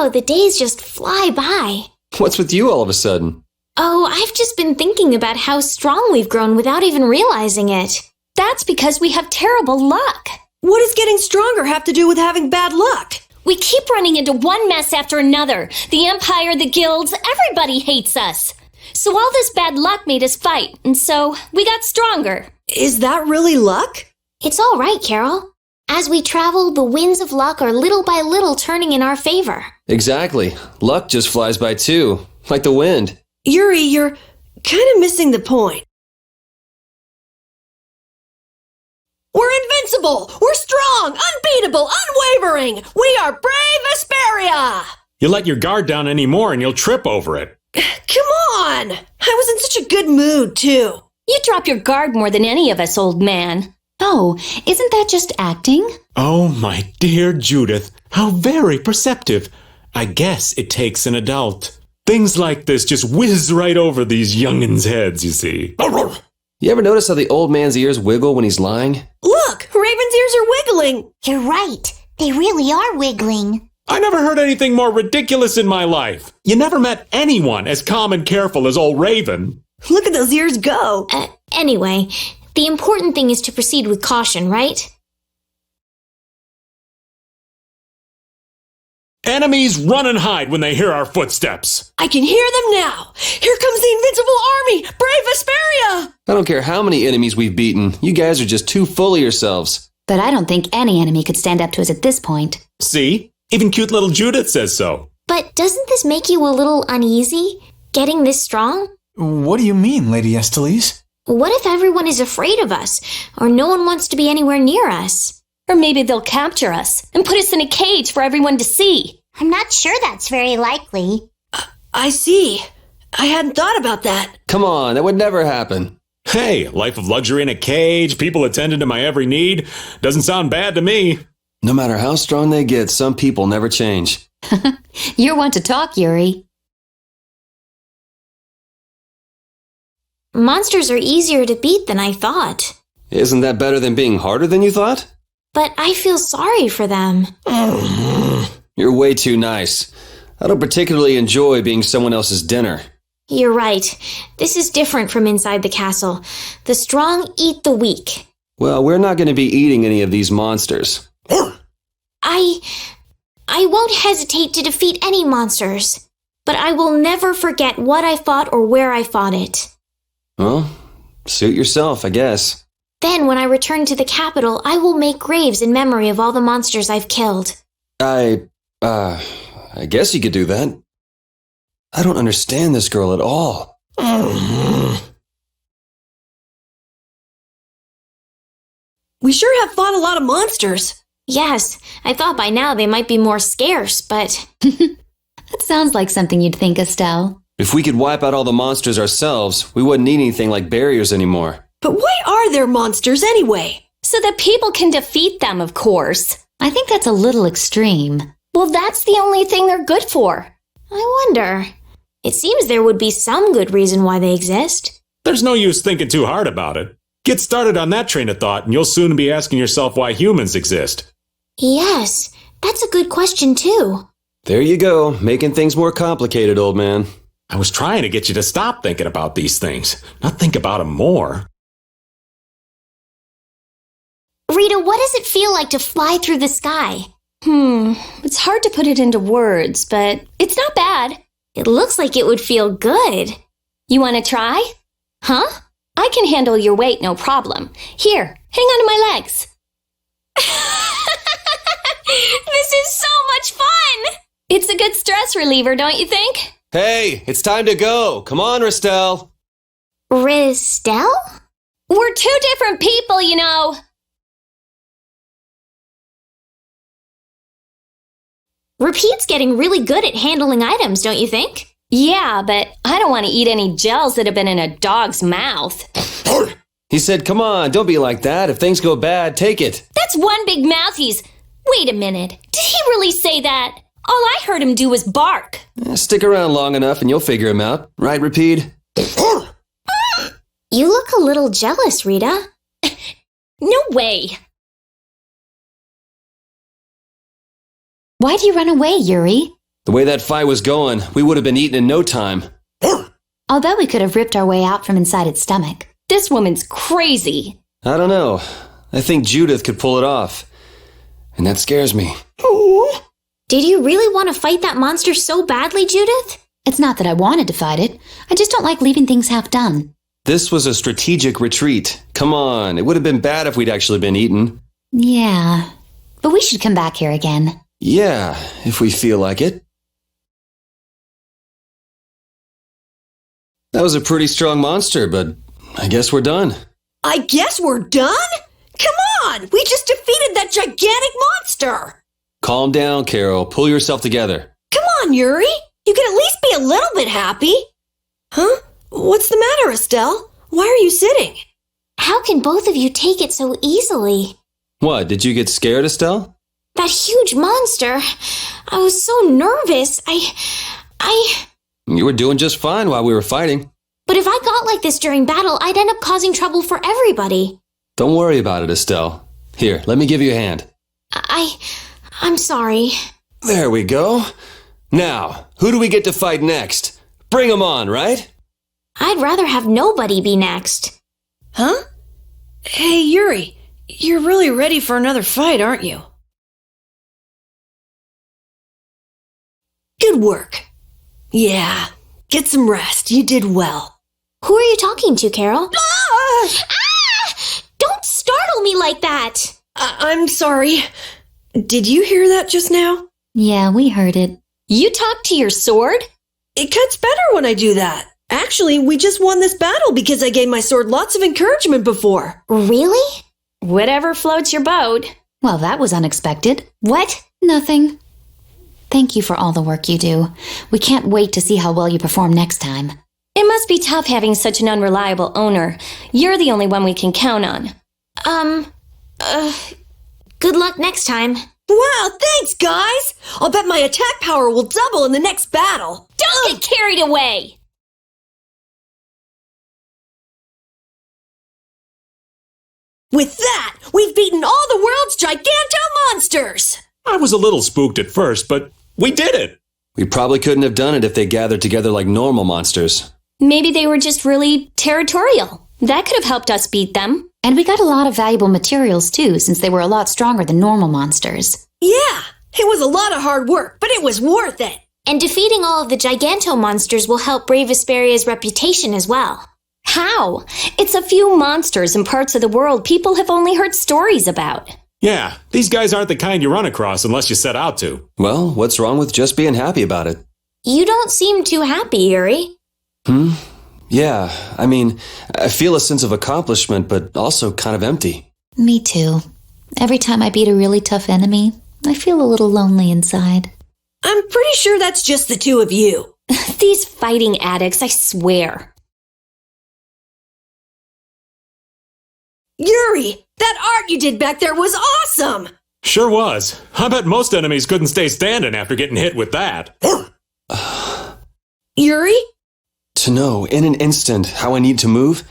Wow, the days just fly by. What's with you all of a sudden? Oh, I've just been thinking about how strong we've grown without even realizing it. That's because we have terrible luck. What does getting stronger have to do with having bad luck? We keep running into one mess after another. The Empire, the guilds, everybody hates us. So all this bad luck made us fight, and so we got stronger. Is that really luck? It's all right, Carol. As we travel, the winds of luck are little by little turning in our favor. Exactly. Luck just flies by too, like the wind. Yuri, you're kind of missing the point. We're invincible! We're strong! Unbeatable! Unwavering! We are brave Vesperia! You let your guard down anymore and you'll trip over it. Come on! I was in such a good mood, too. You drop your guard more than any of us, old man. Oh, isn't that just acting? Oh, my dear Judith, how very perceptive. I guess it takes an adult. Things like this just whiz right over these young'uns' heads, you see. You ever notice how the old man's ears wiggle when he's lying? Look! Raven's ears are wiggling! You're right. They really are wiggling. I never heard anything more ridiculous in my life. You never met anyone as calm and careful as old Raven. Look at those ears go! Anyway, the important thing is to proceed with caution, right? Enemies run and hide when they hear our footsteps. I can hear them now! Here comes the invincible army! Brave Vesperia! I don't care how many enemies we've beaten. You guys are just too full of yourselves. But I don't think any enemy could stand up to us at this point. See? Even cute little Judith says so. But doesn't this make you a little uneasy, getting this strong? What do you mean, Lady Estelise? What if everyone is afraid of us, or no one wants to be anywhere near us? Or maybe they'll capture us and put us in a cage for everyone to see. I'm not sure that's very likely. I see. I hadn't thought about that. Come on, that would never happen. Hey, life of luxury in a cage, people attending to my every need. Doesn't sound bad to me. No matter how strong they get, some people never change. You're one to talk, Yuri. Monsters are easier to beat than I thought. Isn't that better than being harder than you thought? But I feel sorry for them. You're way too nice. I don't particularly enjoy being someone else's dinner. You're right. This is different from inside the castle. The strong eat the weak. Well, we're not going to be eating any of these monsters. I won't hesitate to defeat any monsters, but I will never forget what I fought or where I fought it. Well, suit yourself, I guess. Then, when I return to the capital, I will make graves in memory of all the monsters I've killed. I guess you could do that. I don't understand this girl at all. We sure have fought a lot of monsters. Yes, I thought by now they might be more scarce, but... That sounds like something you'd think, Estelle. If we could wipe out all the monsters ourselves, we wouldn't need anything like barriers anymore. But why are there monsters anyway? So that people can defeat them, of course. I think that's a little extreme. Well, that's the only thing they're good for. I wonder. It seems there would be some good reason why they exist. There's no use thinking too hard about it. Get started on that train of thought and you'll soon be asking yourself why humans exist. Yes, that's a good question too. There you go, making things more complicated, old man. I was trying to get you to stop thinking about these things, not think about them more. Rita, what does it feel like to fly through the sky? It's hard to put it into words, but it's not bad. It looks like it would feel good. You want to try? Huh? I can handle your weight, no problem. Here, hang on to my legs. This is so much fun! It's a good stress reliever, don't you think? Hey, it's time to go. Come on, Ristel. Ristel? We're two different people, you know. Repede's getting really good at handling items, don't you think? Yeah, but I don't want to eat any gels that have been in a dog's mouth. He said, come on, don't be like that. If things go bad, take it. That's one big mouth he's... Wait a minute. Did he really say that? All I heard him do was bark. Stick around long enough and you'll figure him out. Right, Repede? You look a little jealous, Rita. No way. Why do you run away, Yuri? The way that fight was going, we would have been eaten in no time. I'll bet we could have ripped our way out from inside its stomach. This woman's crazy. I don't know. I think Judith could pull it off. And that scares me. Did you really want to fight that monster so badly, Judith? It's not that I wanted to fight it. I just don't like leaving things half done. This was a strategic retreat. Come on, it would have been bad if we'd actually been eaten. Yeah, but we should come back here again. Yeah, if we feel like it. That was a pretty strong monster, but I guess we're done. I guess we're done? Come on! We just defeated that gigantic monster! Calm down, Carol. Pull yourself together. Come on, Yuri! You can at least be a little bit happy! Huh? What's the matter, Estelle? Why are you sitting? How can both of you take it so easily? What, did you get scared, Estelle? That huge monster. I was so nervous. You were doing just fine while we were fighting. But if I got like this during battle, I'd end up causing trouble for everybody. Don't worry about it, Estelle. Here, let me give you a hand. I'm sorry. There we go. Now, who do we get to fight next? Bring 'em on, right? I'd rather have nobody be next. Huh? Hey, Yuri, you're really ready for another fight, aren't you? Good work. Yeah, get some rest. You did well. Who are you talking to, Carol? Ah! Don't startle me like that! I'm sorry. Did you hear that just now? Yeah, we heard it. You talk to your sword? It cuts better when I do that. Actually, we just won this battle because I gave my sword lots of encouragement before. Really? Whatever floats your boat. Well, that was unexpected. What? Nothing. Thank you for all the work you do. We can't wait to see how well you perform next time. It must be tough having such an unreliable owner. You're the only one we can count on. Good luck next time. Wow, thanks, guys! I'll bet my attack power will double in the next battle. Don't get carried away! With that, we've beaten all the world's giganto monsters! I was a little spooked at first, but we did it. We probably couldn't have done it if they gathered together like normal monsters. Maybe they were just really territorial. That could have helped us beat them. And we got a lot of valuable materials too, since they were a lot stronger than normal monsters. Yeah, it was a lot of hard work, but it was worth it. And defeating all of the giganto monsters will help Brave Vesperia's reputation as well. How? It's a few monsters in parts of the world people have only heard stories about. Yeah, these guys aren't the kind you run across unless you set out to. Well, what's wrong with just being happy about it? You don't seem too happy, Yuri. Yeah, I mean, I feel a sense of accomplishment, but also kind of empty. Me too. Every time I beat a really tough enemy, I feel a little lonely inside. I'm pretty sure that's just the two of you. These fighting addicts, I swear. Yuri, that art you did back there was awesome! Sure was. I bet most enemies couldn't stay standing after getting hit with that. Yuri? To know, in an instant, how I need to move,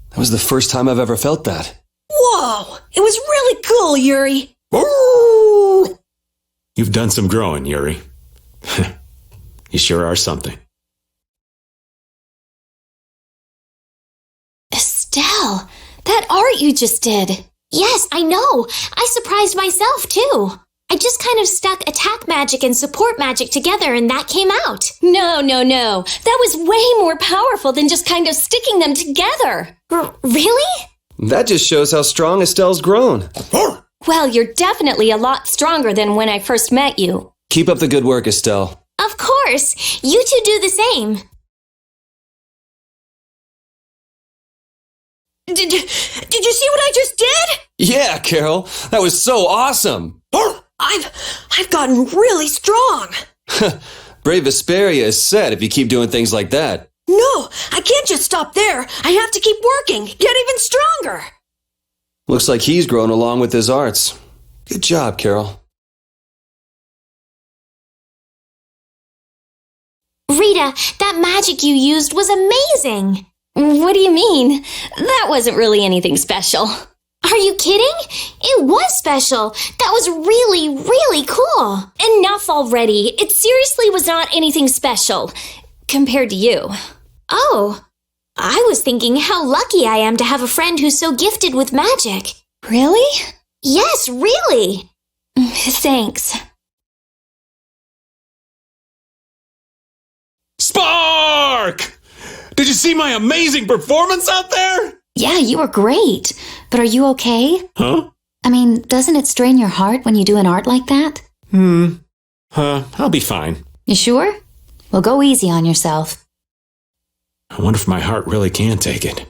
that was the first time I've ever felt that. Whoa! It was really cool, Yuri! You've done some growing, Yuri. You sure are something. Estelle, that art you just did. Yes, I know. I surprised myself, too. I just kind of stuck attack magic and support magic together and that came out. No. That was way more powerful than just kind of sticking them together. Really? That just shows how strong Estelle's grown. Well, you're definitely a lot stronger than when I first met you. Keep up the good work, Estelle. Of course. You two do the same. Did you see what I just did? Yeah, Carol, that was so awesome. I've gotten really strong. Brave Vesperia is set if you keep doing things like that. No, I can't just stop there. I have to keep working, get even stronger. Looks like he's grown along with his arts. Good job, Carol. Rita, that magic you used was amazing. What do you mean? That wasn't really anything special. Are you kidding? It was special. That was really, really cool. Enough already. It seriously was not anything special. Compared to you. Oh, I was thinking how lucky I am to have a friend who's so gifted with magic. Really? Yes, really. Thanks. Spark! Did you see my amazing performance out there? Yeah, you were great. But are you okay? Huh? I mean, doesn't it strain your heart when you do an art like that? I'll be fine. You sure? Well, go easy on yourself. I wonder if my heart really can take it.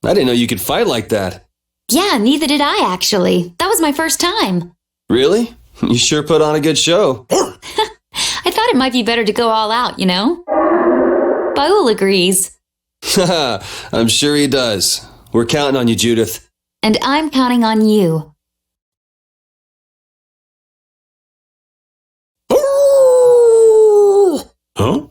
I didn't know you could fight like that. Yeah, neither did I, actually. That was my first time. Really? You sure put on a good show. I thought it might be better to go all out, you know? Baul agrees. I'm sure he does. We're counting on you, Judith. And I'm counting on you. Huh?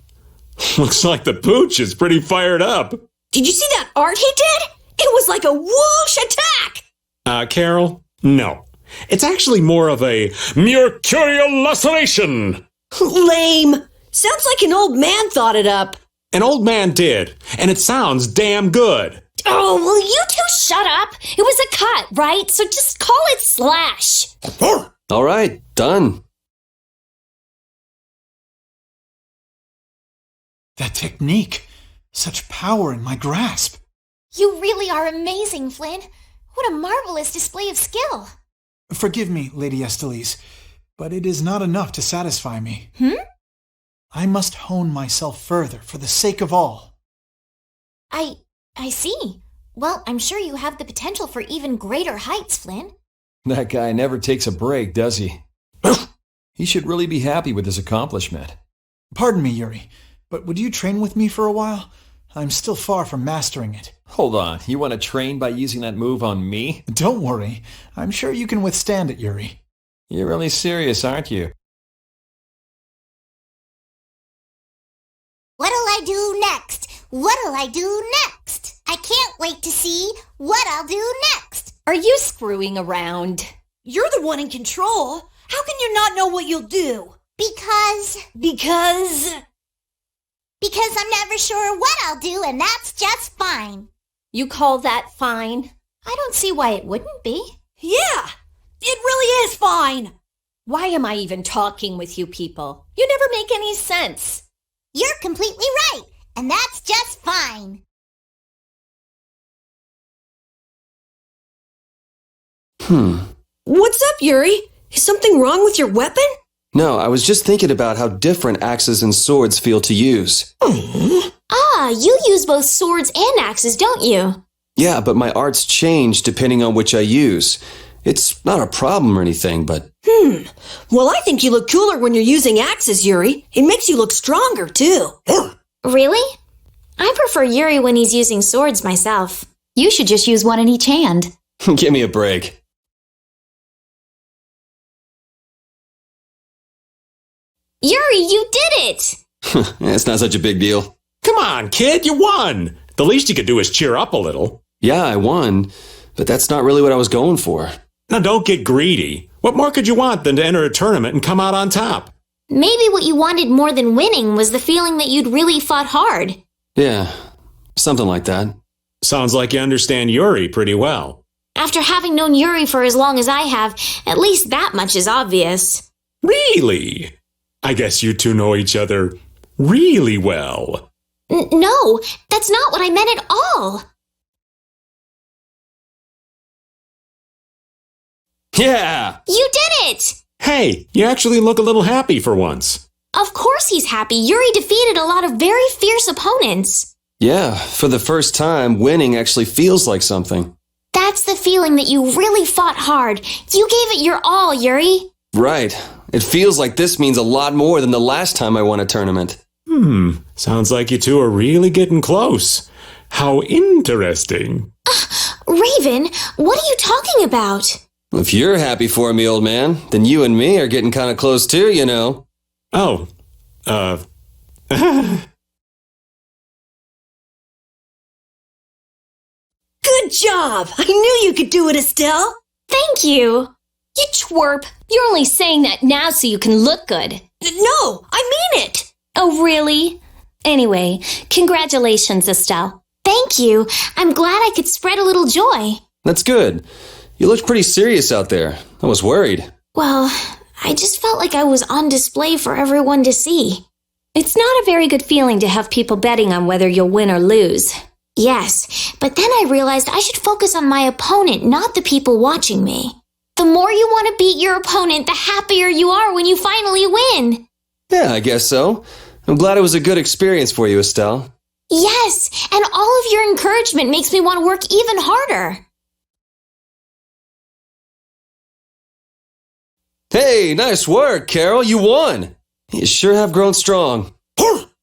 Looks like the pooch is pretty fired up. Did you see that art he did? It was like a whoosh attack! Carol? No. It's actually more of a mercurial laceration. Lame. Sounds like an old man thought it up. An old man did, and it sounds damn good. Oh, will you two shut up? It was a cut, right? So just call it slash. All right, done. That technique. Such power in my grasp. You really are amazing, Flynn. What a marvelous display of skill. Forgive me, Lady Estellise, but it is not enough to satisfy me. I must hone myself further for the sake of all. I see. Well, I'm sure you have the potential for even greater heights, Flynn. That guy never takes a break, does he? He should really be happy with his accomplishment. Pardon me, Yuri, but would you train with me for a while? I'm still far from mastering it. Hold on, you want to train by using that move on me? Don't worry. I'm sure you can withstand it, Yuri. You're really serious, aren't you? What'll I do next? What'll I do next? I can't wait to see what I'll do next. Are you screwing around? You're the one in control. How can you not know what you'll do? Because I'm never sure what I'll do, and that's just fine. You call that fine? I don't see why it wouldn't be. Yeah, it really is fine. Why am I even talking with you people? You never make any sense. You're completely right, and that's just fine. What's up, Yuri? Is something wrong with your weapon? No, I was just thinking about how different axes and swords feel to use. Ah, you use both swords and axes, don't you? Yeah, but my arts change depending on which I use. It's not a problem or anything, but... Well, I think you look cooler when you're using axes, Yuri. It makes you look stronger, too. Really? I prefer Yuri when he's using swords myself. You should just use one in each hand. Give me a break. Yuri, you did it! It's not such a big deal. Come on, kid, you won. The least you could do is cheer up a little. Yeah, I won, but that's not really what I was going for. Now, don't get greedy. What more could you want than to enter a tournament and come out on top? Maybe what you wanted more than winning was the feeling that you'd really fought hard. Yeah, something like that. Sounds like you understand Yuri pretty well. After having known Yuri for as long as I have, at least that much is obvious. Really? I guess you two know each other really well. No, that's not what I meant at all. Yeah! You did it! Hey, you actually look a little happy for once. Of course he's happy. Yuri defeated a lot of very fierce opponents. Yeah, for the first time, winning actually feels like something. That's the feeling that you really fought hard. You gave it your all, Yuri. Right. It feels like this means a lot more than the last time I won a tournament. Sounds like you two are really getting close. How interesting. Raven, what are you talking about? If you're happy for me, old man, then you and me are getting kind of close too, you know. Oh, Good job! I knew you could do it, Estelle! Thank you. You twerp. You're only saying that now so you can look good. No, I mean it! Oh, really? Anyway, congratulations, Estelle. Thank you. I'm glad I could spread a little joy. That's good. You looked pretty serious out there. I was worried. Well, I just felt like I was on display for everyone to see. It's not a very good feeling to have people betting on whether you'll win or lose. Yes, but then I realized I should focus on my opponent, not the people watching me. The more you want to beat your opponent, the happier you are when you finally win. Yeah, I guess so. I'm glad it was a good experience for you, Estelle. Yes, and all of your encouragement makes me want to work even harder. Hey, nice work, Carol. You won. You sure have grown strong.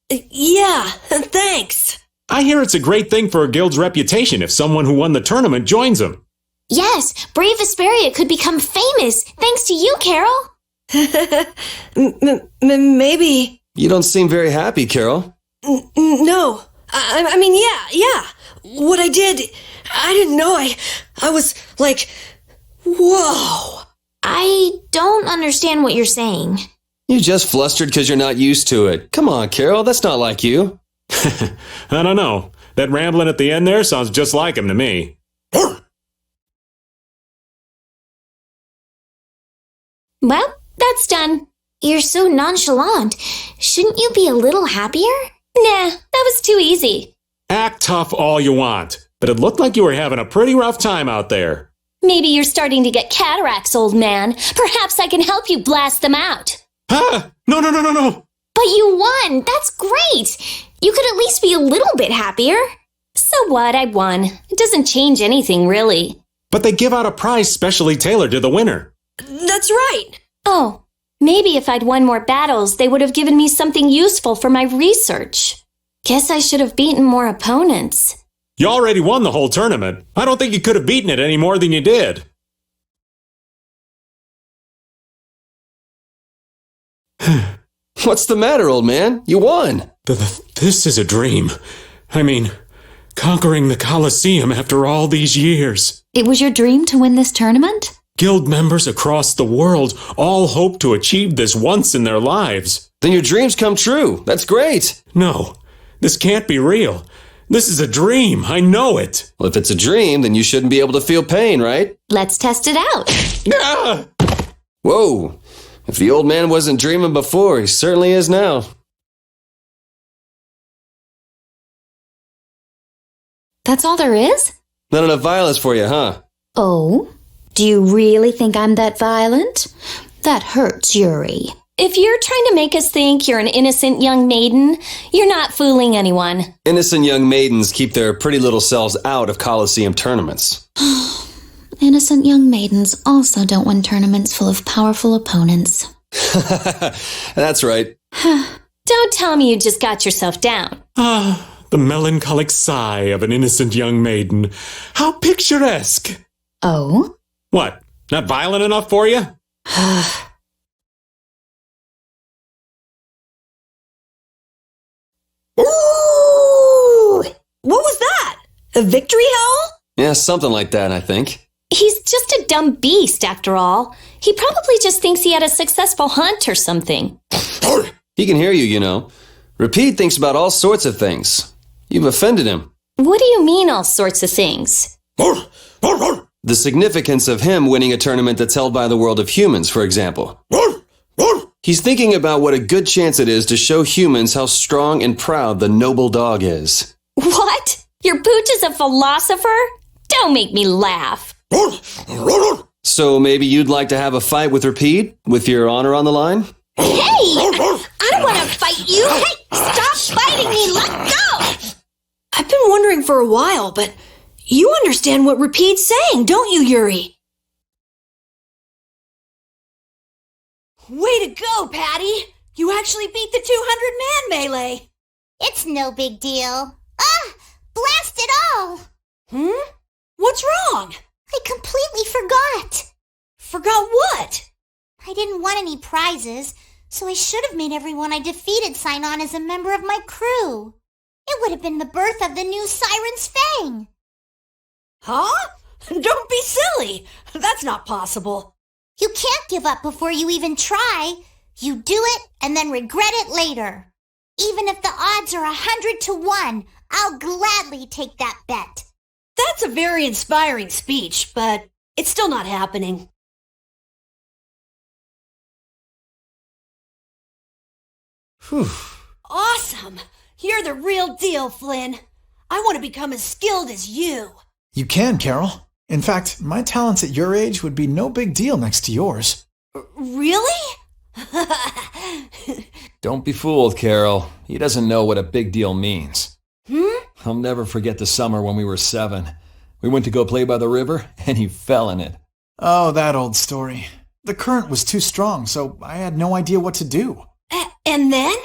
Yeah, thanks. I hear it's a great thing for a guild's reputation if someone who won the tournament joins them. Yes, Brave Vesperia could become famous thanks to you, Carol. Maybe. You don't seem very happy, Carol. No. I mean, yeah. What I did, I didn't know. I was like, whoa. I don't understand what you're saying. You're just flustered because you're not used to it. Come on, Carol, that's not like you. I don't know. That rambling at the end there sounds just like him to me. Well, that's done. You're so nonchalant. Shouldn't you be a little happier? Nah, that was too easy. Act tough all you want, but it looked like you were having a pretty rough time out there. Maybe you're starting to get cataracts, old man. Perhaps I can help you blast them out. Ah! No. But you won! That's great! You could at least be a little bit happier. So what? I won. It doesn't change anything, really. But they give out a prize specially tailored to the winner. That's right. Oh, maybe if I'd won more battles, they would have given me something useful for my research. Guess I should have beaten more opponents. You already won the whole tournament. I don't think you could have beaten it any more than you did. What's the matter, old man? You won. This is a dream. I mean, conquering the Coliseum after all these years. It was your dream to win this tournament? Guild members across the world all hope to achieve this once in their lives. Then your dreams come true. That's great. No, this can't be real. This is a dream. I know it. Well, if it's a dream, then you shouldn't be able to feel pain, right? Let's test it out. Ah! Whoa. If the old man wasn't dreaming before, he certainly is now. That's all there is? Not enough violence for you, huh? Oh? Do you really think I'm that violent? That hurts, Yuri. If you're trying to make us think you're an innocent young maiden, you're not fooling anyone. Innocent young maidens keep their pretty little selves out of Coliseum tournaments. Innocent young maidens also don't win tournaments full of powerful opponents. That's right. Don't tell me you just got yourself down. Ah, the melancholic sigh of an innocent young maiden. How picturesque. Oh? What? Not violent enough for you? Ooh! What was that? A victory howl? Yeah, something like that, I think. He's just a dumb beast, after all. He probably just thinks he had a successful hunt or something. He can hear you, you know. Repede thinks about all sorts of things. You've offended him. What do you mean, all sorts of things? The significance of him winning a tournament that's held by the world of humans, for example. He's thinking about what a good chance it is to show humans how strong and proud the noble dog is. What? Your pooch is a philosopher? Don't make me laugh. So maybe you'd like to have a fight with Repede, with your honor on the line? Hey! I don't want to fight you! Hey! Stop biting me! Let go! I've been wondering for a while, but you understand what Repede's saying, don't you, Yuri? Way to go, Patty! You actually beat the 200-man melee! It's no big deal. Ah! Blast it all! What's wrong? I completely forgot. Forgot what? I didn't want any prizes, so I should have made everyone I defeated sign on as a member of my crew. It would have been the birth of the new Siren's Fang. Huh? Don't be silly. That's not possible. You can't give up before you even try. You do it and then regret it later. Even if the odds are 100 to 1, I'll gladly take that bet. That's a very inspiring speech, but it's still not happening. Whew. Awesome! You're the real deal, Flynn. I want to become as skilled as you. You can, Carol. In fact, my talents at your age would be no big deal next to yours. Really? Don't be fooled, Carol. He doesn't know what a big deal means. I'll never forget the summer when we were 7. We went to go play by the river, and he fell in it. Oh, that old story. The current was too strong, so I had no idea what to do. And then?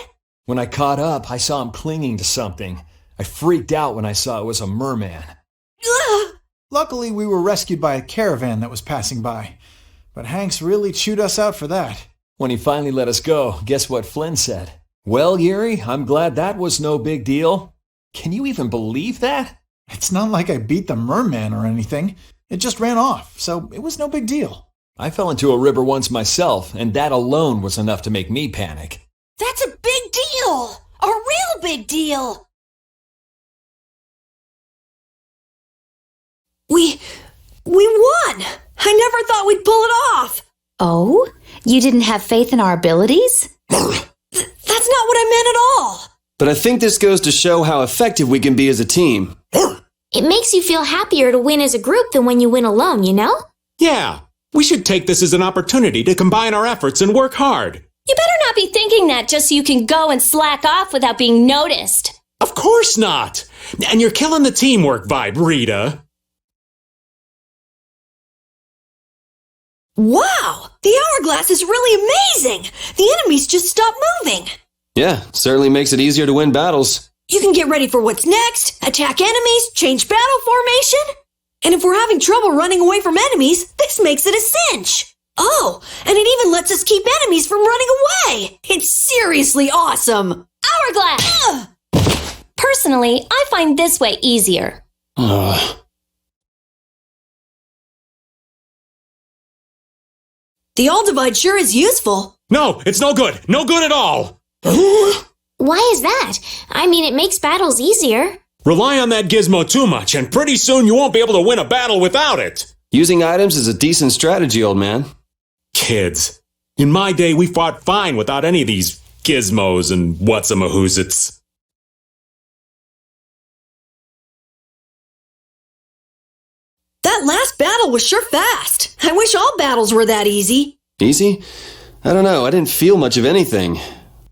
When I caught up, I saw him clinging to something. I freaked out when I saw it was a merman. Luckily, we were rescued by a caravan that was passing by. But Hanks really chewed us out for that. When he finally let us go, guess what Flynn said? Well, Yuri, I'm glad that was no big deal. Can you even believe that? It's not like I beat the merman or anything. It just ran off, so it was no big deal. I fell into a river once myself, and that alone was enough to make me panic. That's a big deal! A real big deal! We won! I never thought we'd pull it off! Oh? You didn't have faith in our abilities? That's not what I meant at all! But I think this goes to show how effective we can be as a team. It makes you feel happier to win as a group than when you win alone, you know? Yeah, we should take this as an opportunity to combine our efforts and work hard. You better not be thinking that just so you can go and slack off without being noticed. Of course not. And you're killing the teamwork vibe, Rita. Wow! The hourglass is really amazing! The enemies just stop moving! Yeah, certainly makes it easier to win battles. You can get ready for what's next, attack enemies, change battle formation. And if we're having trouble running away from enemies, this makes it a cinch. Oh, and it even lets us keep enemies from running away. It's seriously awesome. Hourglass! Personally, I find this way easier. The all divide sure is useful. No, it's no good. No good at all. Why is that? I mean, it makes battles easier. Rely on that gizmo too much, and pretty soon you won't be able to win a battle without it. Using items is a decent strategy, old man. Kids. In my day, we fought fine without any of these gizmos and what's-a-mahoozits. That last battle was sure fast. I wish all battles were that easy. Easy? I don't know. I didn't feel much of anything.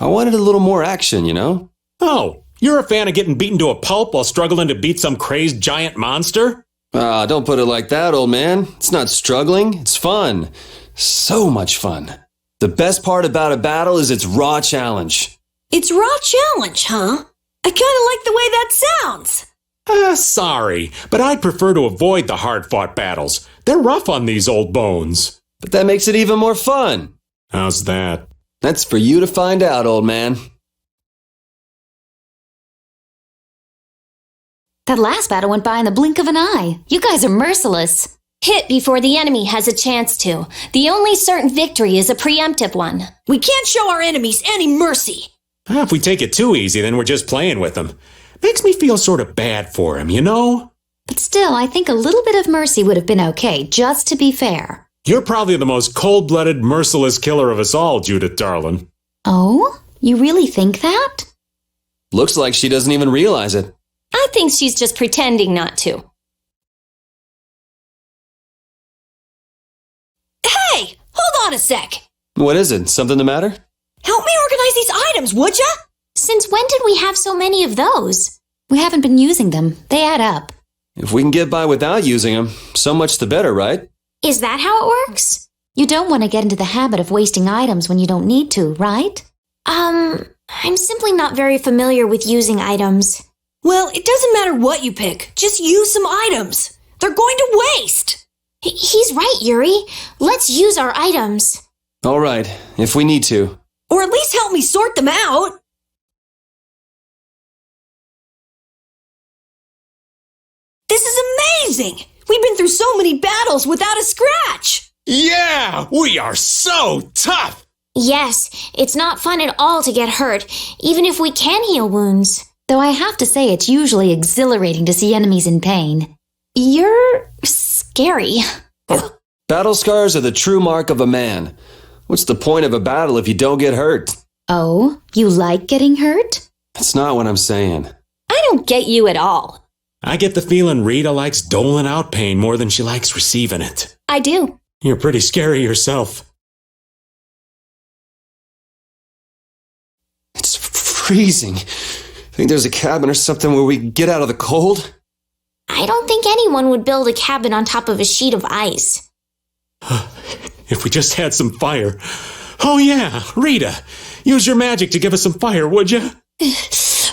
I wanted a little more action, you know? Oh, you're a fan of getting beaten to a pulp while struggling to beat some crazed giant monster? Ah, don't put it like that, old man. It's not struggling. It's fun. So much fun. The best part about a battle is its raw challenge. It's raw challenge, huh? I kind of like the way that sounds. Sorry, but I'd prefer to avoid the hard-fought battles. They're rough on these old bones. But that makes it even more fun. How's that? That's for you to find out, old man. That last battle went by in the blink of an eye. You guys are merciless. Hit before the enemy has a chance to. The only certain victory is a preemptive one. We can't show our enemies any mercy. If we take it too easy, then we're just playing with them. Makes me feel sort of bad for him, you know? But still, I think a little bit of mercy would have been okay, just to be fair. You're probably the most cold-blooded, merciless killer of us all, Judith darling. Oh? You really think that? Looks like she doesn't even realize it. I think she's just pretending not to. Hey, hold on a sec. What is it? Something the matter? Help me organize these items, would ya? Since when did we have so many of those? We haven't been using them. They add up. If we can get by without using them, so much the better, right? Is that how it works? You don't want to get into the habit of wasting items when you don't need to, right? I'm simply not very familiar with using items. Well, it doesn't matter what you pick. Just use some items. They're going to waste. He's right, Yuri. Let's use our items. All right, if we need to. Or at least help me sort them out. This is amazing! We've been through so many battles without a scratch! Yeah, we are so tough! Yes, it's not fun at all to get hurt, even if we can heal wounds. Though I have to say it's usually exhilarating to see enemies in pain. You're scary. Battle scars are the true mark of a man. What's the point of a battle if you don't get hurt? Oh, you like getting hurt? That's not what I'm saying. I don't get you at all. I get the feeling Rita likes doling out pain more than she likes receiving it. I do. You're pretty scary yourself. It's freezing. Think there's a cabin or something where we can get out of the cold? I don't think anyone would build a cabin on top of a sheet of ice. If we just had some fire. Oh yeah, Rita, use your magic to give us some fire, would you?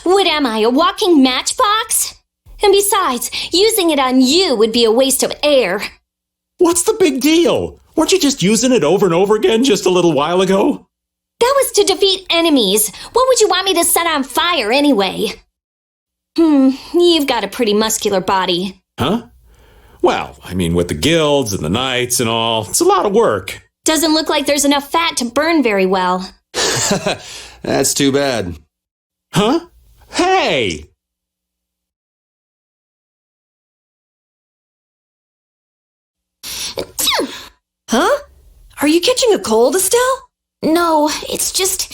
What am I, a walking matchbox? And besides, using it on you would be a waste of air. What's the big deal? Weren't you just using it over and over again just a little while ago? That was to defeat enemies. What would you want me to set on fire anyway? You've got a pretty muscular body. Huh? Well, I mean, with the guilds and the knights and all, it's a lot of work. Doesn't look like there's enough fat to burn very well. That's too bad. Huh? Hey! Huh? Are you catching a cold, Estelle? No, it's just...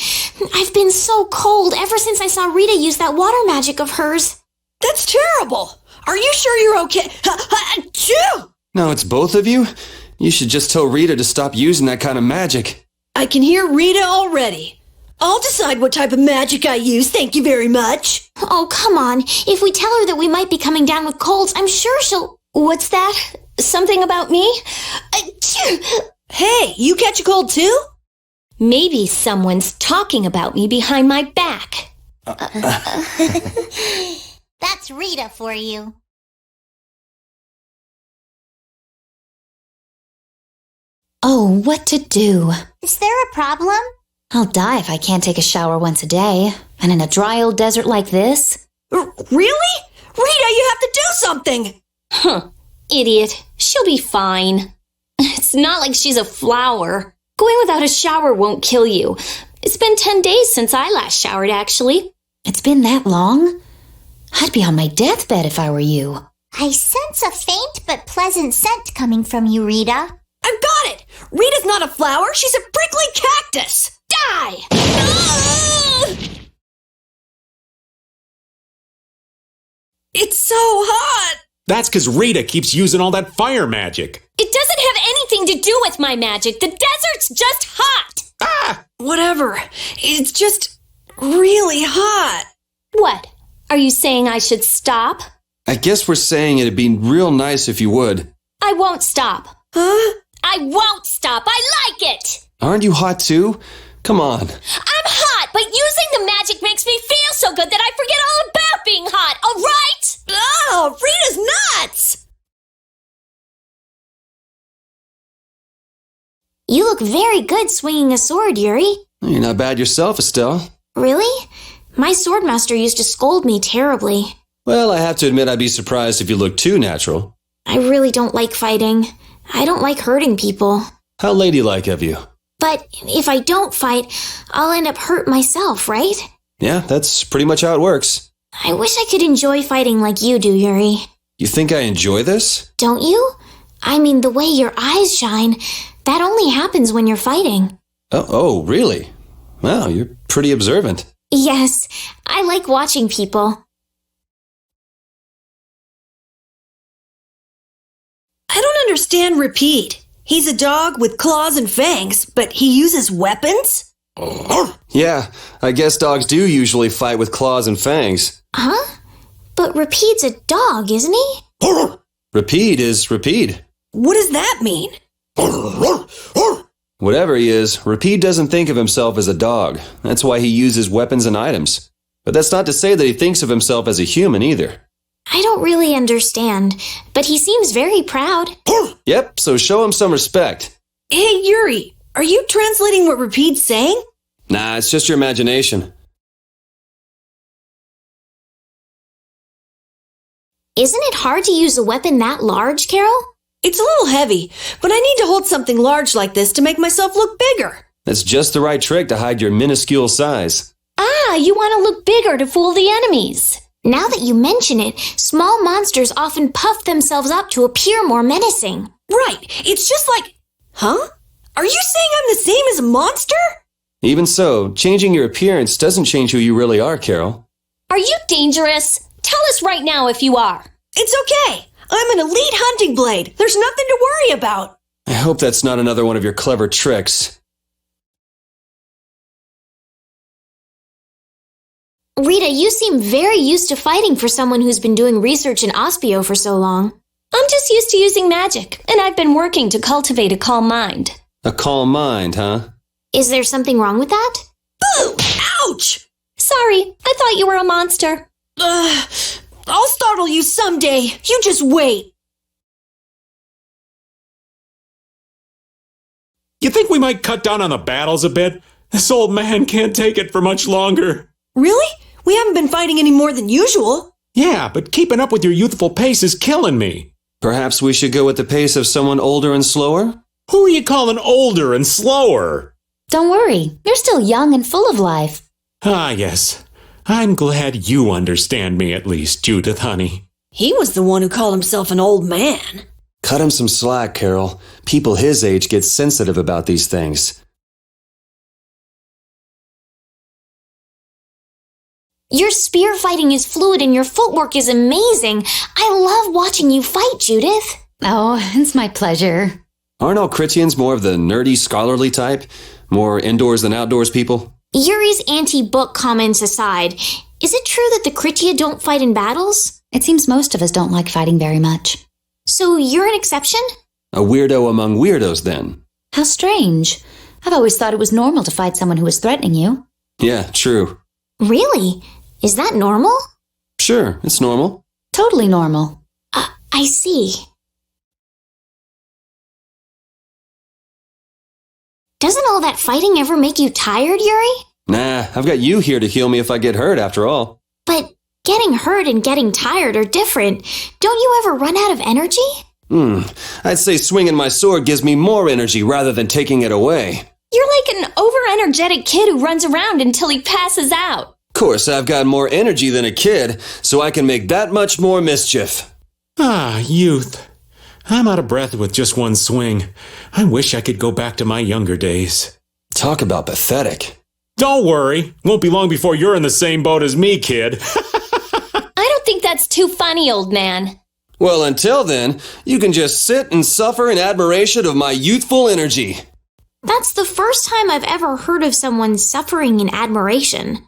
I've been so cold ever since I saw Rita use that water magic of hers. That's terrible! Are you sure you're okay? Achoo! No, it's both of you? You should just tell Rita to stop using that kind of magic. I can hear Rita already. I'll decide what type of magic I use, thank you very much. Oh, come on. If we tell her that we might be coming down with colds, I'm sure she'll... What's that? Something about me? Hey, you catch a cold too? Maybe someone's talking about me behind my back. That's Rita for you. Oh, what to do? Is there a problem? I'll die if I can't take a shower once a day. And in a dry old desert like this? Really? Rita, you have to do something! Idiot. She'll be fine. It's not like she's a flower. Going without a shower won't kill you. It's been 10 days since I last showered, actually. It's been that long? I'd be on my deathbed if I were you. I sense a faint but pleasant scent coming from you, Rita. I've got it! Rita's not a flower, she's a prickly cactus! Die! It's so hot! That's because Rita keeps using all that fire magic. It doesn't have anything to do with my magic. The desert's just hot! Ah! Whatever. It's just really hot. What? Are you saying I should stop? I guess we're saying it'd be real nice if you would. I won't stop. Huh? I won't stop. I like it! Aren't you hot too? Come on. I'm hot, but using the magic makes me feel so good that I forget all about being hot, all right? Oh, Rita's nuts! You look very good swinging a sword, Yuri. You're not bad yourself, Estelle. Really? My swordmaster used to scold me terribly. Well, I have to admit I'd be surprised if you looked too natural. I really don't like fighting. I don't like hurting people. How ladylike of you. But if I don't fight, I'll end up hurt myself, right? Yeah, that's pretty much how it works. I wish I could enjoy fighting like you do, Yuri. You think I enjoy this? Don't you? I mean, the way your eyes shine, that only happens when you're fighting. Oh, really? Wow, you're pretty observant. Yes, I like watching people. I don't understand Repede. He's a dog with claws and fangs, but he uses weapons? Yeah, I guess dogs do usually fight with claws and fangs. Huh? But Repede's a dog, isn't he? Repede is Repede. What does that mean? Whatever he is, Repede doesn't think of himself as a dog. That's why he uses weapons and items. But that's not to say that he thinks of himself as a human either. I don't really understand, but he seems very proud. Yep, so show him some respect. Hey, Yuri, are you translating what Repede's saying? Nah, it's just your imagination. Isn't it hard to use a weapon that large, Carol? It's a little heavy, but I need to hold something large like this to make myself look bigger. That's just the right trick to hide your minuscule size. Ah, you want to look bigger to fool the enemies. Now that you mention it, small monsters often puff themselves up to appear more menacing. Right, it's just like... Huh? Are you saying I'm the same as a monster? Even so, changing your appearance doesn't change who you really are, Carol. Are you dangerous? Tell us right now if you are. It's okay. I'm an elite hunting blade. There's nothing to worry about. I hope that's not another one of your clever tricks. Rita, you seem very used to fighting for someone who's been doing research in Ospio for so long. I'm just used to using magic, and I've been working to cultivate a calm mind. A calm mind, huh? Is there something wrong with that? Boo! Ouch! Sorry, I thought you were a monster. I'll startle you someday. You just wait. You think we might cut down on the battles a bit? This old man can't take it for much longer. Really? We haven't been fighting any more than usual. Yeah, but keeping up with your youthful pace is killing me. Perhaps we should go at the pace of someone older and slower? Who are you calling older and slower? Don't worry, you're still young and full of life. Ah, yes. I'm glad you understand me at least, Judith, honey. He was the one who called himself an old man. Cut him some slack, Carol. People his age get sensitive about these things. Your spear fighting is fluid and your footwork is amazing. I love watching you fight, Judith. Oh, it's my pleasure. Aren't all Critians more of the nerdy, scholarly type? More indoors than outdoors people? Yuri's anti-book comments aside, is it true that the Critia don't fight in battles? It seems most of us don't like fighting very much. So you're an exception? A weirdo among weirdos, then. How strange. I've always thought it was normal to fight someone who was threatening you. Yeah, true. Really? Is that normal? Sure, it's normal. Totally normal. I see. Doesn't all that fighting ever make you tired, Yuri? Nah, I've got you here to heal me if I get hurt, after all. But getting hurt and getting tired are different. Don't you ever run out of energy? I'd say swinging my sword gives me more energy rather than taking it away. You're like an over-energetic kid who runs around until he passes out. Of course, I've got more energy than a kid, so I can make that much more mischief. Ah, youth. I'm out of breath with just one swing. I wish I could go back to my younger days. Talk about pathetic. Don't worry. Won't be long before you're in the same boat as me, kid. I don't think that's too funny, old man. Well, until then, you can just sit and suffer in admiration of my youthful energy. That's the first time I've ever heard of someone suffering in admiration.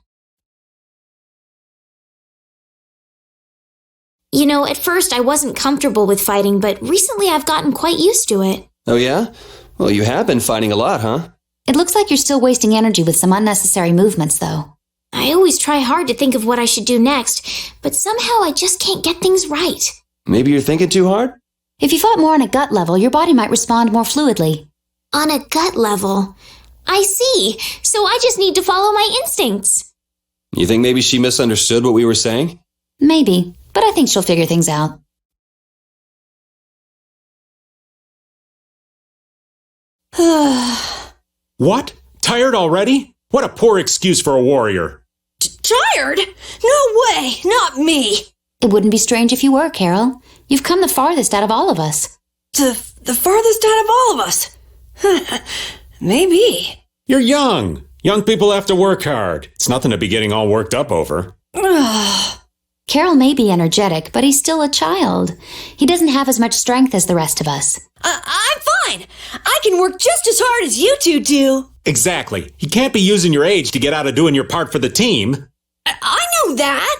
You know, at first I wasn't comfortable with fighting, but recently I've gotten quite used to it. Oh yeah? Well, you have been fighting a lot, huh? It looks like you're still wasting energy with some unnecessary movements, though. I always try hard to think of what I should do next, but somehow I just can't get things right. Maybe you're thinking too hard? If you fought more on a gut level, your body might respond more fluidly. On a gut level. I see. So I just need to follow my instincts. You think maybe she misunderstood what we were saying? Maybe, but I think she'll figure things out. What? Tired already? What a poor excuse for a warrior. Tired? No way, not me. It wouldn't be strange if you were, Carol. You've come the farthest out of all of us. The farthest out of all of us. Maybe. You're young. Young people have to work hard. It's nothing to be getting all worked up over. Carol may be energetic, but he's still a child. He doesn't have as much strength as the rest of us. I'm fine. I can work just as hard as you two do. Exactly. You can't be using your age to get out of doing your part for the team. I know that.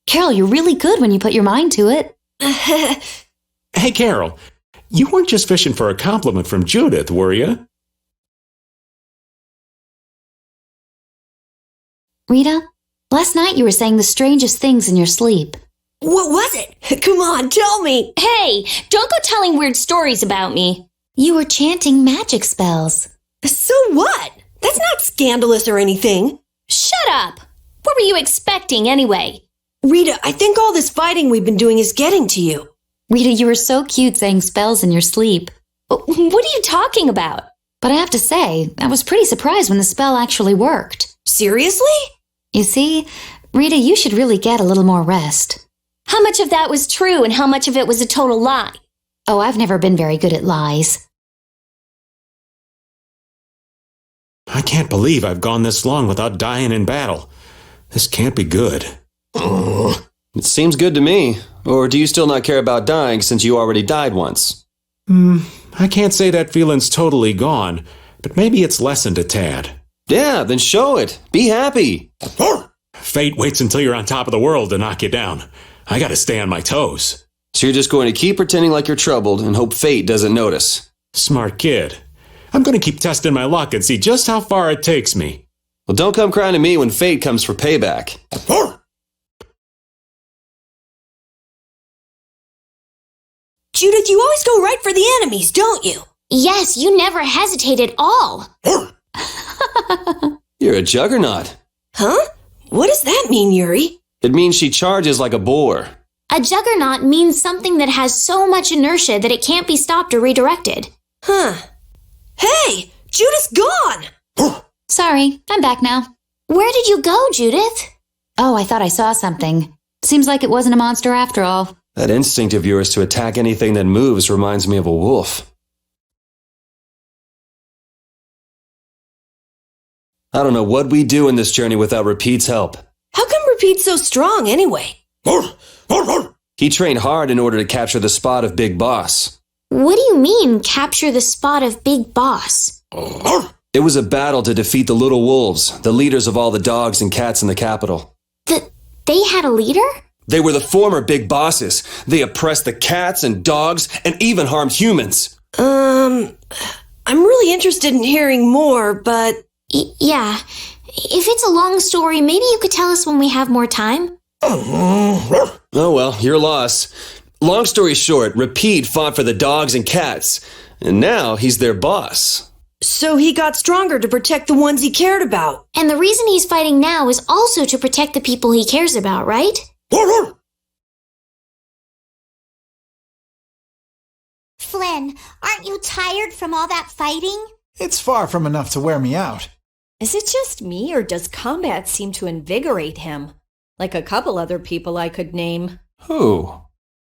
Carol, you're really good when you put your mind to it. Hey, Carol, you weren't just fishing for a compliment from Judith, were you? Rita, last night you were saying the strangest things in your sleep. What was it? Come on, tell me. Hey, don't go telling weird stories about me. You were chanting magic spells. So what? That's not scandalous or anything. Shut up. What were you expecting anyway? Rita, I think all this fighting we've been doing is getting to you. Rita, you were so cute saying spells in your sleep. What are you talking about? But I have to say, I was pretty surprised when the spell actually worked. Seriously? You see, Rita, you should really get a little more rest. How much of that was true and how much of it was a total lie? Oh, I've never been very good at lies. I can't believe I've gone this long without dying in battle. This can't be good. It seems good to me. Or do you still not care about dying since you already died once? I can't say that feeling's totally gone, but maybe it's lessened a tad. Yeah, then show it. Be happy. Fate waits until you're on top of the world to knock you down. I gotta stay on my toes. So you're just going to keep pretending like you're troubled and hope fate doesn't notice. Smart kid. I'm gonna keep testing my luck and see just how far it takes me. Well, don't come crying to me when fate comes for payback. Judith, you always go right for the enemies, don't you? Yes, you never hesitate at all. You're a juggernaut. Huh? What does that mean, Yuri? It means she charges like a boar. A juggernaut means something that has so much inertia that it can't be stopped or redirected. Huh. Hey, Judith's gone! Sorry, I'm back now. Where did you go, Judith? Oh, I thought I saw something. Seems like it wasn't a monster after all. That instinct of yours to attack anything that moves reminds me of a wolf. I don't know what we'd do in this journey without Repede's help. How come Repede's so strong anyway? He trained hard in order to capture the spot of Big Boss. What do you mean, capture the spot of Big Boss? It was a battle to defeat the little wolves, the leaders of all the dogs and cats in the capital. They had a leader? They were the former big bosses. They oppressed the cats and dogs and even harmed humans. I'm really interested in hearing more, but... Yeah. If it's a long story, maybe you could tell us when we have more time? Oh well, your loss. Long story short, Repede fought for the dogs and cats, and now he's their boss. So he got stronger to protect the ones he cared about. And the reason he's fighting now is also to protect the people he cares about, right? Flynn, aren't you tired from all that fighting? It's far from enough to wear me out. Is it just me, or does combat seem to invigorate him? Like a couple other people I could name. Who?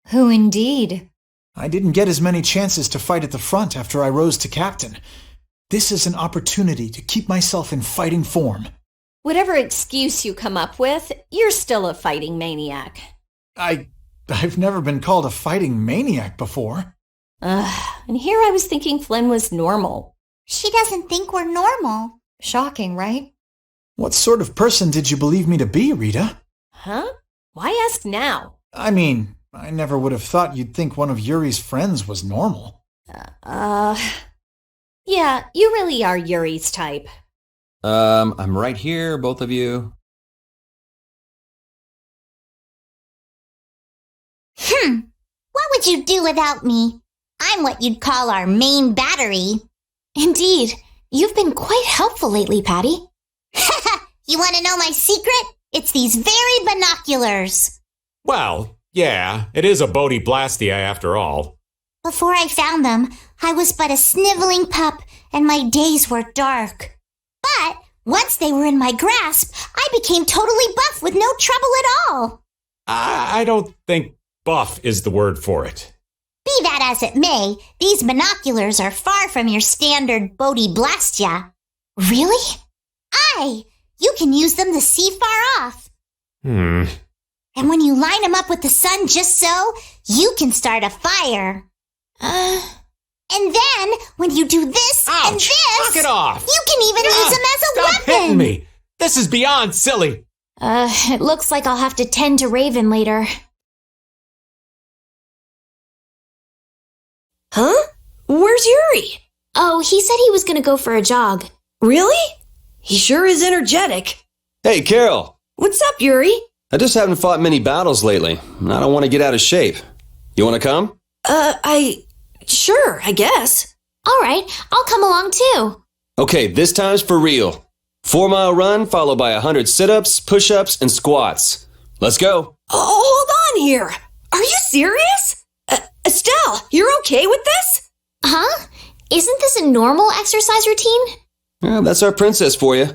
Who indeed? I didn't get as many chances to fight at the front after I rose to captain. This is an opportunity to keep myself in fighting form. Whatever excuse you come up with, you're still a fighting maniac. I've never been called a fighting maniac before. And here I was thinking Flynn was normal. She doesn't think we're normal. Shocking, right? What sort of person did you believe me to be, Rita? Huh? Why ask now? I mean, I never would have thought you'd think one of Yuri's friends was normal. Yeah, you really are Yuri's type. I'm right here, both of you. What would you do without me? I'm what you'd call our main battery. Indeed. You've been quite helpful lately, Patty. You want to know my secret? It's these very binoculars. Well, yeah, it is a Bodhi Blastia after all. Before I found them, I was but a sniveling pup, and my days were dark. But once they were in my grasp, I became totally buff with no trouble at all. I don't think buff is the word for it. Be that as it may, these binoculars are far from your standard Bodhi Blastia. Really? Aye, you can use them to see far off. Hmm. And when you line them up with the sun just so, you can start a fire. And then, when you do this and Ouch! this, Knock it off! you can even use them as a Stop weapon. hitting me! This is beyond silly! It looks like I'll have to tend to Raven later. Huh? Where's Yuri? Oh, he said he was gonna go for a jog. Really? He sure is energetic. Hey, Carol. What's up, Yuri? I just haven't fought many battles lately, and I don't want to get out of shape. You want to come? Sure, I guess. All right, I'll come along too. Okay, this time's for real. 4-mile run followed by 100 sit-ups, push-ups, and squats. Let's go. Oh, hold on here. Are you serious? Estelle, you're okay with this? Huh? Isn't this a normal exercise routine? Yeah, that's our princess for you.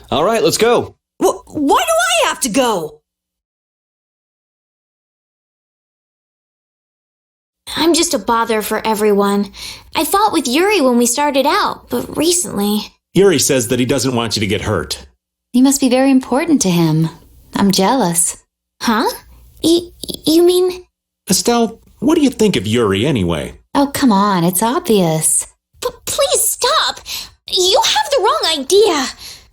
All right, let's go. Why do I have to go? I'm just a bother for everyone. I fought with Yuri when we started out, but recently... Yuri says that he doesn't want you to get hurt. You must be very important to him. I'm jealous. Huh? You mean... Estelle, what do you think of Yuri anyway? Oh, come on, it's obvious. Please stop! You have the wrong idea!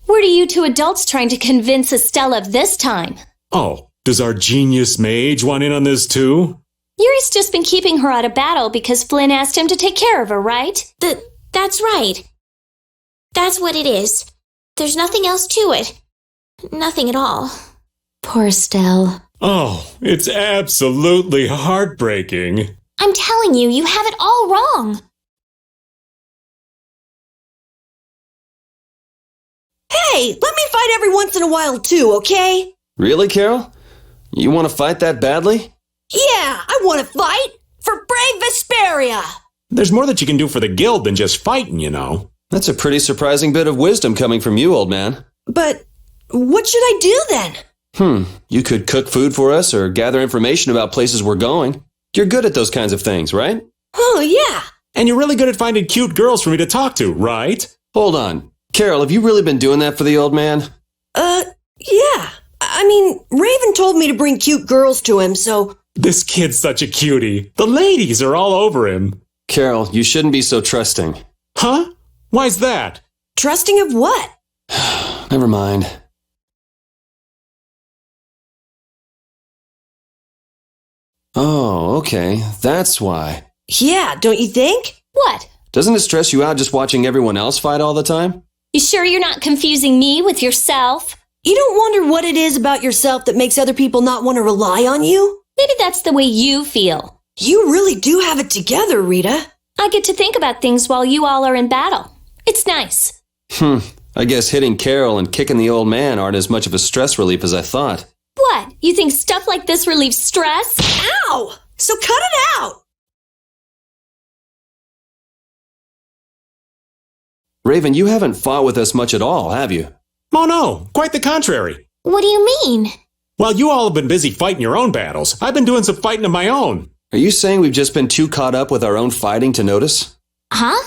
What are you two adults trying to convince Estella of this time? Oh, does our genius mage want in on this too? Yuri's just been keeping her out of battle because Flynn asked him to take care of her, right? That's right. That's what it is. There's nothing else to it. Nothing at all. Poor Estelle. Oh, it's absolutely heartbreaking. I'm telling you, you have it all wrong. Hey, let me fight every once in a while too, okay? Really, Carol? You want to fight that badly? Yeah, I want to fight for brave Vesperia. There's more that you can do for the guild than just fighting, you know. That's a pretty surprising bit of wisdom coming from you, old man. But what should I do then? You could cook food for us or gather information about places we're going. You're good at those kinds of things, right? Oh, yeah. And you're really good at finding cute girls for me to talk to, right? Hold on. Carol, have you really been doing that for the old man? Yeah. I mean, Raven told me to bring cute girls to him, so... This kid's such a cutie. The ladies are all over him. Carol, you shouldn't be so trusting. Huh? Why's that? Trusting of what? Never mind. Oh, okay. That's why. Yeah, don't you think? What? Doesn't it stress you out just watching everyone else fight all the time? You sure you're not confusing me with yourself? You don't wonder what it is about yourself that makes other people not want to rely on you? Maybe that's the way you feel. You really do have it together, Rita. I get to think about things while you all are in battle. It's nice. I guess hitting Carol and kicking the old man aren't as much of a stress relief as I thought. What? You think stuff like this relieves stress? Ow! So cut it out! Raven, you haven't fought with us much at all, have you? Oh no, quite the contrary. What do you mean? While you all have been busy fighting your own battles, I've been doing some fighting of my own. Are you saying we've just been too caught up with our own fighting to notice? Huh?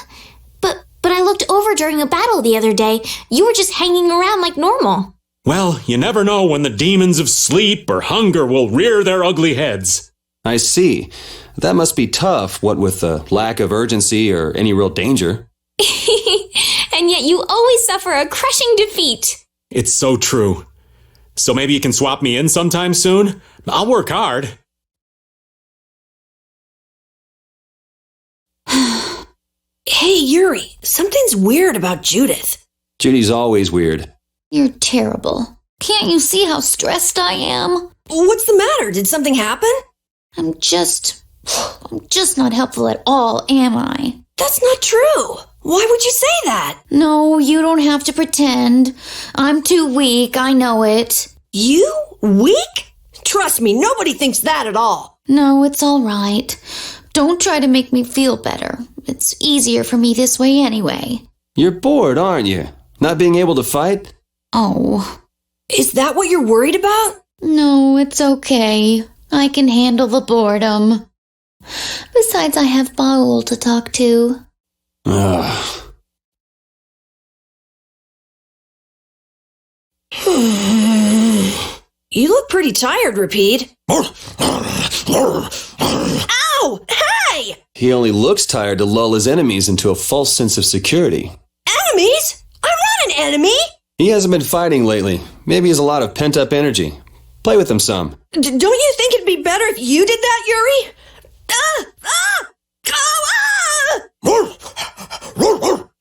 But I looked over during a battle the other day. You were just hanging around like normal. Well, you never know when the demons of sleep or hunger will rear their ugly heads. I see. That must be tough, what with the lack of urgency or any real danger. And yet you always suffer a crushing defeat. It's so true. So maybe you can swap me in sometime soon? I'll work hard. Hey, Yuri, something's weird about Judith. Judy's always weird. You're terrible. Can't you see how stressed I am? What's the matter? Did something happen? I'm just not helpful at all, am I? That's not true. Why would you say that? No, you don't have to pretend. I'm too weak, I know it. You? Weak? Trust me, nobody thinks that at all. No, it's all right. Don't try to make me feel better. It's easier for me this way anyway. You're bored, aren't you? Not being able to fight? Oh. Is that what you're worried about? No, it's okay. I can handle the boredom. Besides, I have Baul to talk to. Ugh. You look pretty tired, Repede. Ow! Hey! He only looks tired to lull his enemies into a false sense of security. Enemies? I'm not an enemy! He hasn't been fighting lately. Maybe he has a lot of pent-up energy. Play with him some. Don't you think it'd be better if you did that, Yuri?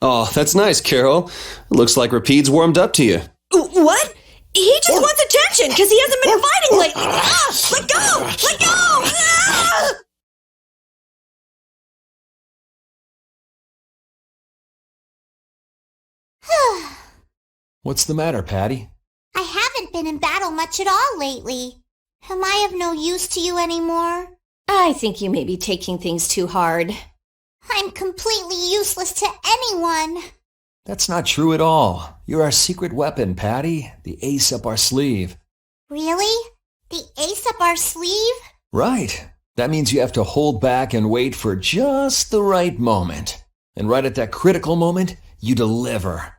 Oh, that's nice, Carol. Looks like Repede's warmed up to you. What? He just wants attention because he hasn't been fighting lately. Let go! Let go! What's the matter, Patty? I haven't been in battle much at all lately. Am I of no use to you anymore? I think you may be taking things too hard. I'm completely useless to anyone. That's not true at all. You're our secret weapon, Patty. The ace up our sleeve. Really? The ace up our sleeve? Right. That means you have to hold back and wait for just the right moment. And right at that critical moment, you deliver.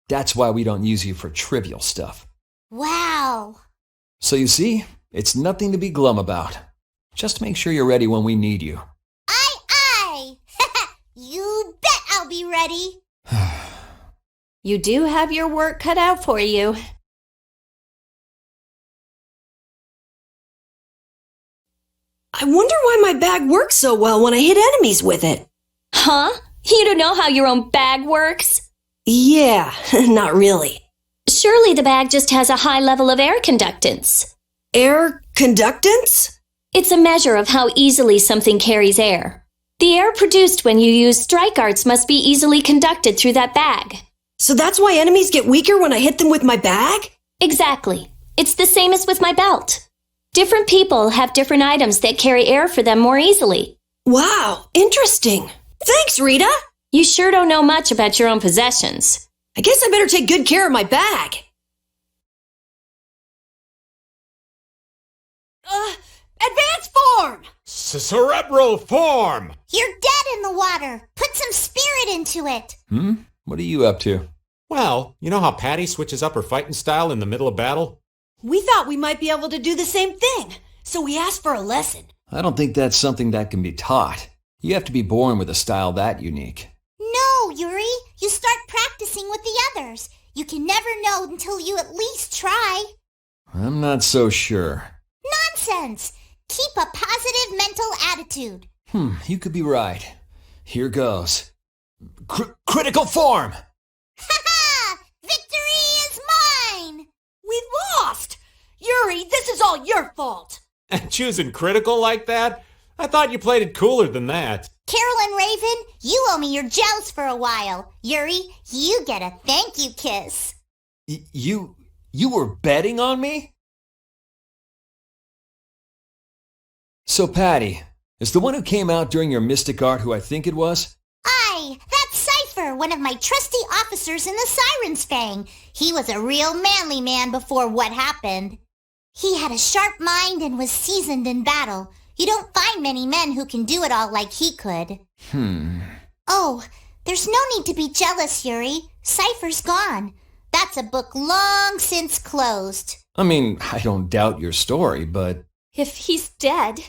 That's why we don't use you for trivial stuff. Wow. So you see, it's nothing to be glum about. Just make sure you're ready when we need you. Aye. You bet I'll be ready. You do have your work cut out for you. I wonder why my bag works so well when I hit enemies with it. Huh? You don't know how your own bag works? Yeah, not really. Surely the bag just has a high level of air conductance. Air conductance? It's a measure of how easily something carries air. The air produced when you use strike arts must be easily conducted through that bag. So that's why enemies get weaker when I hit them with my bag? Exactly. It's the same as with my belt. Different people have different items that carry air for them more easily. Wow, interesting. Thanks, Rita. You sure don't know much about your own possessions. I guess I better take good care of my bag. Advanced form! Cerebral form! You're dead in the water. Put some spirit into it. What are you up to? Well, you know how Patty switches up her fighting style in the middle of battle? We thought we might be able to do the same thing, so we asked for a lesson. I don't think that's something that can be taught. You have to be born with a style that unique. No, Yuri. You start practicing with the others. You can never know until you at least try. I'm not so sure. Nonsense. Keep a positive mental attitude. You could be right. Here goes. Critical form! Ha-ha! Victory is mine! We lost! Yuri, this is all your fault! Choosing critical like that? I thought you played it cooler than that. Carol and Raven, you owe me your gels for a while. Yuri, you get a thank you kiss. You were betting on me? So, Patty, is the one who came out during your mystic art who I think it was? Aye, that's Cypher, one of my trusty officers in the Siren's Fang. He was a real manly man before what happened. He had a sharp mind and was seasoned in battle. You don't find many men who can do it all like he could. Oh, there's no need to be jealous, Yuri. Cypher's gone. That's a book long since closed. I mean, I don't doubt your story, but... If he's dead,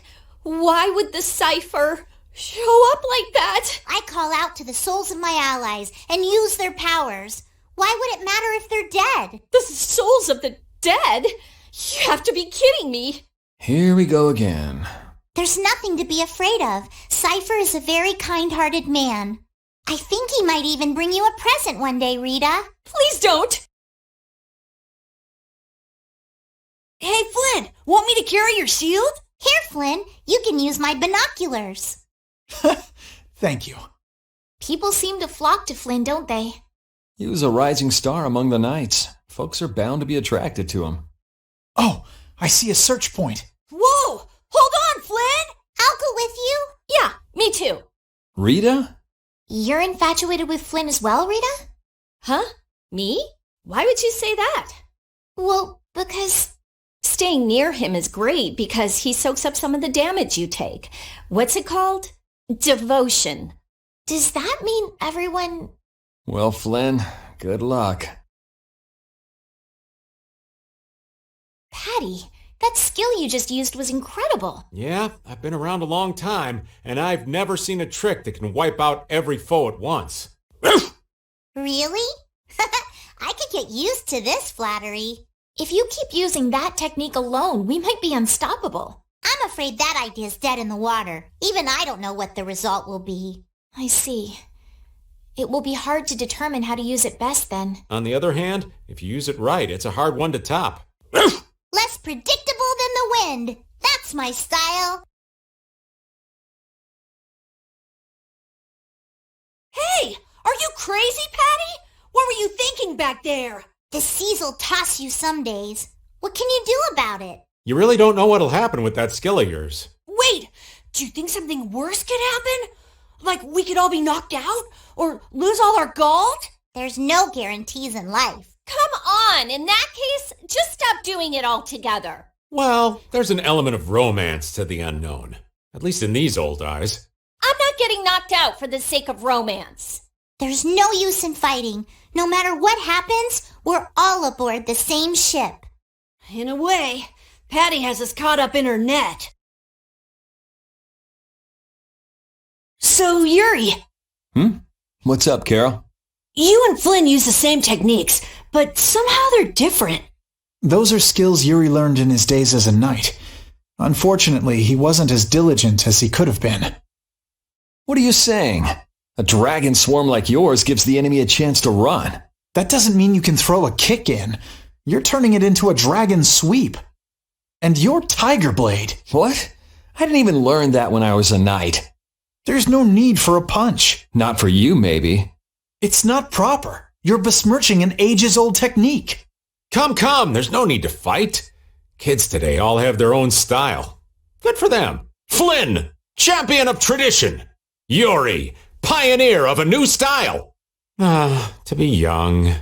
why would the Cypher show up like that? I call out to the souls of my allies and use their powers. Why would it matter if they're dead? The souls of the dead? You have to be kidding me. Here we go again. There's nothing to be afraid of. Cypher is a very kind-hearted man. I think he might even bring you a present one day, Rita. Please don't. Hey, Flynn, want me to carry your shield? Here, Flynn, you can use my binoculars. Thank you. People seem to flock to Flynn, don't they? He was a rising star among the knights. Folks are bound to be attracted to him. Oh, I see a search point. Whoa! Hold on, Flynn! I'll go with you. Yeah, me too. Rita? You're infatuated with Flynn as well, Rita? Huh? Me? Why would you say that? Well, because... Staying near him is great because he soaks up some of the damage you take. What's it called? Devotion. Does that mean everyone... Well, Flynn, good luck. Patty, that skill you just used was incredible. Yeah, I've been around a long time, and I've never seen a trick that can wipe out every foe at once. Really? I could get used to this flattery. If you keep using that technique alone, we might be unstoppable. I'm afraid that idea's dead in the water. Even I don't know what the result will be. I see. It will be hard to determine how to use it best then. On the other hand, if you use it right, it's a hard one to top. Less predictable than the wind. That's my style. Hey, are you crazy, Patty? What were you thinking back there? The seas'll toss you some days. What can you do about it? You really don't know what'll happen with that skill of yours. Wait, do you think something worse could happen? Like we could all be knocked out? Or lose all our gold? There's no guarantees in life. Come on, in that case, just stop doing it altogether. Well, there's an element of romance to the unknown. At least in these old eyes. I'm not getting knocked out for the sake of romance. There's no use in fighting. No matter what happens, we're all aboard the same ship. In a way, Patty has us caught up in her net. So, Yuri, What's up, Carol? you and Flynn use the same techniques, but somehow they're different. Those are skills Yuri learned in his days as a knight. Unfortunately, he wasn't as diligent as he could have been. What are you saying? A dragon swarm like yours gives the enemy a chance to run. That doesn't mean you can throw a kick in. You're turning it into a dragon sweep. And you're Tiger Blade. What? I didn't even learn that when I was a knight. There's no need for a punch. Not for you, maybe. It's not proper. You're besmirching an ages-old technique. Come, there's no need to fight. Kids today all have their own style. Good for them. Flynn, champion of tradition. Yuri, pioneer of a new style. To be young.